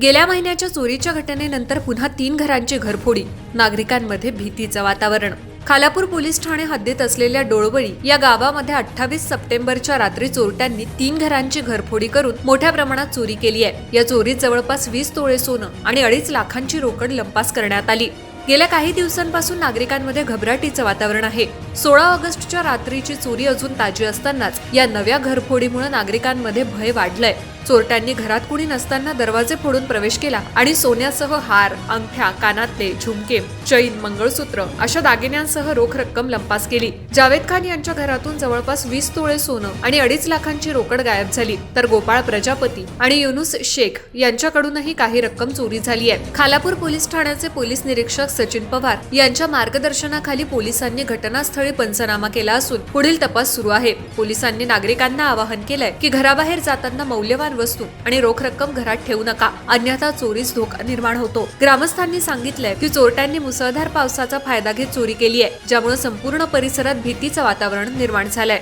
गेल्या महिन्याच्या चोरीच्या घटनेनंतर पुन्हा 3 घरांची घरफोडी, नागरिकांमध्ये भीतीचं वातावरण। खालापूर पोलीस ठाणे हद्दीत असलेल्या डोळवळी या गावामध्ये 28 सप्टेंबरच्या रात्री चोरट्यांनी 3 घरांची घरफोडी करून मोठ्या प्रमाणात चोरी केली आहे। या चोरीत जवळपास 20 तोळे सोनं आणि 2.5 लाखांची रोकड लंपास करण्यात आली। गेल्या काही दिवसांपासून नागरिकांमध्ये घबराटीचं वातावरण आहे। 16 ऑगस्टच्या रात्रीची चोरी अजून ताजी असतानाच या नव्या घरफोडीमुळे नागरिकांमध्ये भय वाढलंय। चोरट्यांनी घरात कुणी नसताना दरवाजे फोडून प्रवेश केला आणि सोन्यासह हार, अंगठ्या, कानातले, झुमके, चैन, मंगळसूत्र अशा दागिन्यांसह रोख रक्कम लंपास केली। जावेद खान यांच्या घरातून जवळपास 20 तोळे सोनं आणि 2.5 लाखांची रोकड गायब झाली, तर गोपाळ प्रजापती आणि युनुस शेख यांच्याकडूनही काही रक्कम चोरी झाली आहे। खालापूर पोलीस ठाण्याचे पोलीस निरीक्षक सचिन पवार यांच्या मार्गदर्शनाखाली पोलिसांनी घटनास्थळी पंचनामा केला असून पुढील तपास सुरू आहे। पोलिसांनी नागरिकांना आवाहन केलंय की घराबाहेर जाताना मौल्यवान वस्तू आणि रोख रक्कम घरात ठेवू नका, अन्यथा चोरीस धोका निर्माण होतो। ग्रामस्थांनी सांगितलंय की चोरट्यांनी मुसळधार पावसाचा फायदा घेत चोरी केली आहे, ज्यामुळे संपूर्ण परिसरात भीतीचं वातावरण निर्माण झालंय।